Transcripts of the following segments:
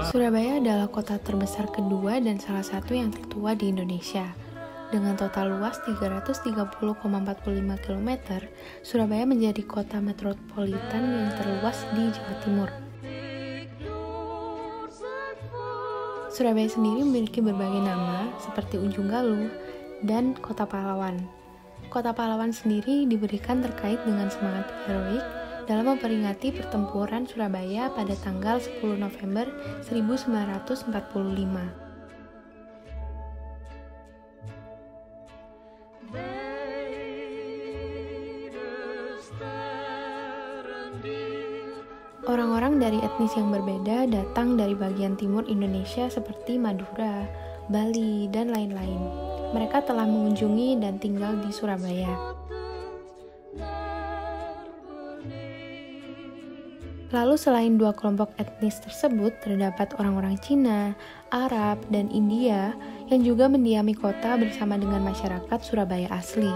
Surabaya adalah kota terbesar kedua dan salah satu yang tertua di Indonesia. Dengan total luas 330,45 km, Surabaya menjadi kota metropolitan yang terluas di Jawa Timur. Surabaya sendiri memiliki berbagai nama seperti Ujung Galuh dan Kota Pahlawan. Kota Pahlawan sendiri diberikan terkait dengan semangat heroik dalam memperingati pertempuran Surabaya pada tanggal 10 November 1945. Orang-orang dari etnis yang berbeda datang dari bagian timur Indonesia seperti Madura, Bali, dan lain-lain. Mereka telah mengunjungi dan tinggal di Surabaya. Lalu selain dua kelompok etnis tersebut, terdapat orang-orang Cina, Arab, dan India yang juga mendiami kota bersama dengan masyarakat Surabaya asli.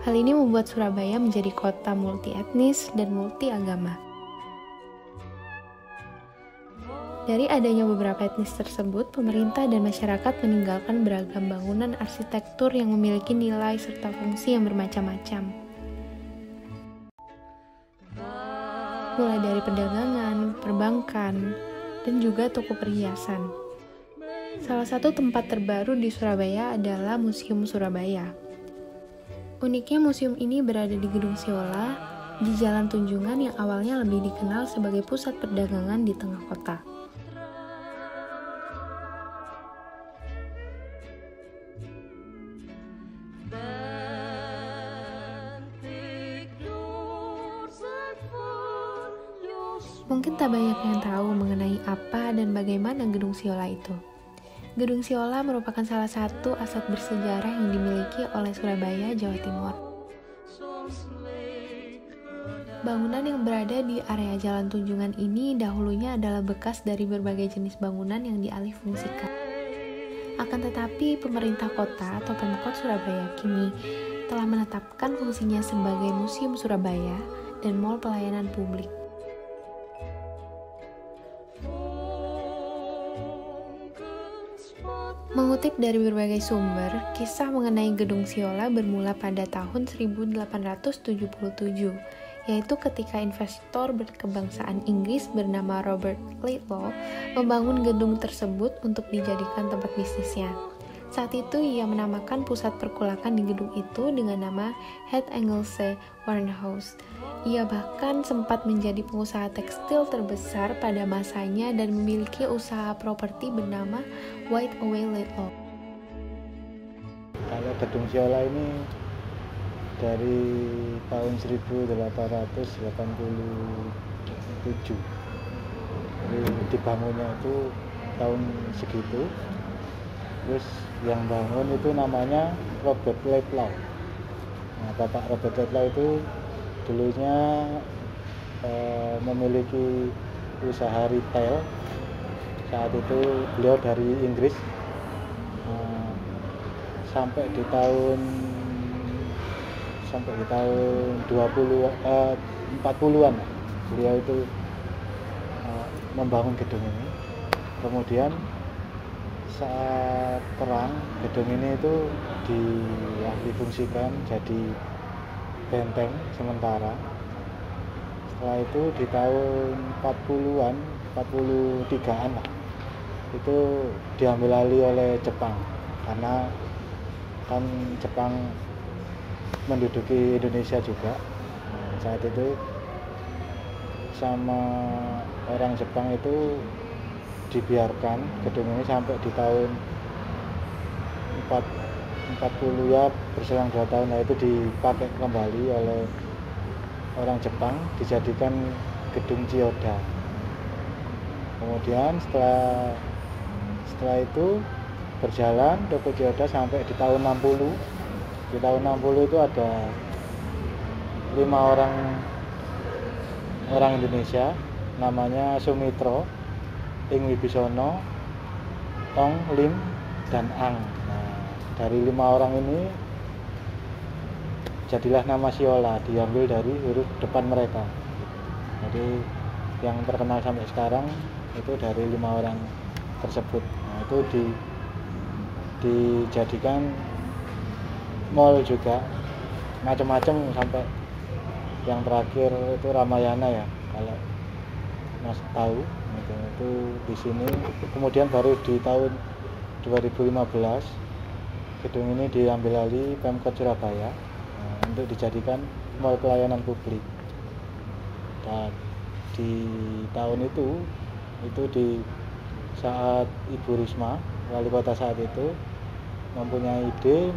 Hal ini membuat Surabaya menjadi kota multi-etnis dan multi-agama. Dari adanya beberapa etnis tersebut, pemerintah dan masyarakat meninggalkan beragam bangunan arsitektur yang memiliki nilai serta fungsi yang bermacam-macam. Mulai dari perdagangan, perbankan, dan juga toko perhiasan. Salah satu tempat terbaru di Surabaya adalah Museum Surabaya. Uniknya museum ini berada di Gedung Siola, di Jalan Tunjungan yang awalnya lebih dikenal sebagai pusat perdagangan di tengah kota. Mungkin tak banyak yang tahu mengenai apa dan bagaimana Gedung Siola itu. Gedung Siola merupakan salah satu aset bersejarah yang dimiliki oleh Surabaya, Jawa Timur. Bangunan yang berada di area Jalan Tunjungan ini dahulunya adalah bekas dari berbagai jenis bangunan yang dialihfungsikan. Akan tetapi, pemerintah kota atau Pemkot Surabaya kini telah menetapkan fungsinya sebagai Museum Surabaya dan Mall Pelayanan Publik. Mengutip dari berbagai sumber, kisah mengenai Gedung Siola bermula pada tahun 1877, yaitu ketika investor berkebangsaan Inggris bernama Robert Laidlaw membangun gedung tersebut untuk dijadikan tempat bisnisnya. Saat itu ia menamakan pusat perkulakan di gedung itu dengan nama Het Engelse Warenhuis. Ia bahkan sempat menjadi pengusaha tekstil terbesar pada masanya dan memiliki usaha properti bernama White Away Laidlaw. Kalau Gedung Siola ini dari tahun 1887. Jadi dibangunnya itu tahun segitu. Terus yang bangun itu namanya Robert Laidlaw. Nah, Bapak Robert Laidlaw itu dulunya memiliki usaha retail. Saat itu beliau dari Inggris. Sampai di tahun 40-an beliau itu membangun gedung ini. Kemudian saat perang, gedung ini itu difungsikan jadi benteng sementara. Setelah itu di tahun 40-an, 43-an lah, itu diambil alih oleh Jepang karena kan Jepang menduduki Indonesia juga. Saat itu sama orang Jepang itu dibiarkan gedung ini sampai di tahun 40 ya, berselang 2 tahun. Nah, itu dipakai kembali oleh orang Jepang, dijadikan gedung Chiyoda. Kemudian setelah itu berjalan toko Chiyoda sampai di tahun 60. Di tahun 60 itu ada 5 orang Indonesia, namanya Sumitro, Ing Wibisono, Ong, Lim, dan Ang. Nah, dari 5 orang ini jadilah nama Siola, diambil dari huruf depan mereka. Jadi yang terkenal sampai sekarang itu dari 5 orang tersebut. Nah, itu dijadikan mall juga, macam-macam, sampai yang terakhir itu Ramayana ya, kalau Mas tahu. Itu di sini. Kemudian baru di tahun 2015 gedung ini diambil alih Pemkot Surabaya untuk dijadikan mall pelayanan publik. Dan di tahun itu di saat Ibu Risma, wali kota saat itu, mempunyai ide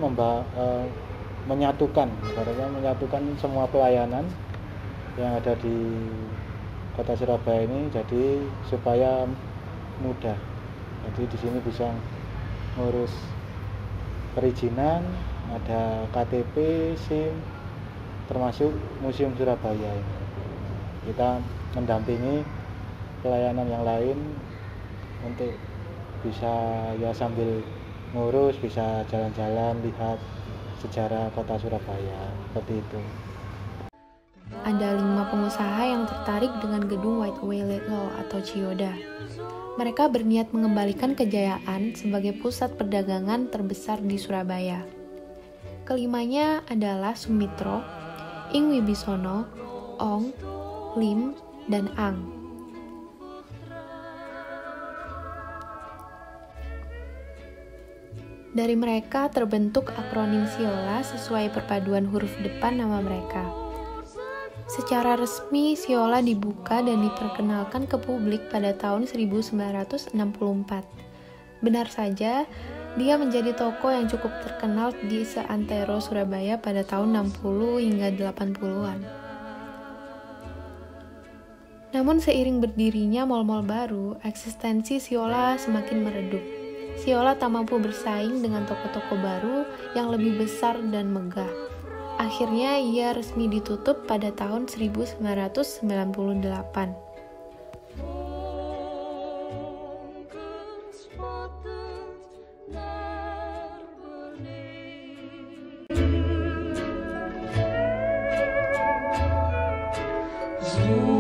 menyatukan semua pelayanan yang ada di kota Surabaya ini, jadi supaya mudah. Jadi di sini bisa ngurus perizinan, ada KTP, SIM, termasuk Museum Surabaya ini. Kita mendampingi pelayanan yang lain untuk bisa ya sambil ngurus, bisa jalan-jalan lihat sejarah kota Surabaya, seperti itu. Ada 5 pengusaha yang tertarik dengan gedung White Whale Law atau Chiyoda. Mereka berniat mengembalikan kejayaan sebagai pusat perdagangan terbesar di Surabaya. Kelimanya adalah Sumitro, Ing Wibisono, Ong, Lim, dan Ang. Dari mereka terbentuk akronim Siola sesuai perpaduan huruf depan nama mereka. Secara resmi, Siola dibuka dan diperkenalkan ke publik pada tahun 1964. Benar saja, dia menjadi toko yang cukup terkenal di seantero Surabaya pada tahun 60 hingga 80-an. Namun seiring berdirinya mal-mal baru, eksistensi Siola semakin meredup. Siola tak mampu bersaing dengan toko-toko baru yang lebih besar dan megah. Akhirnya ia resmi ditutup pada tahun 1998. Zoom.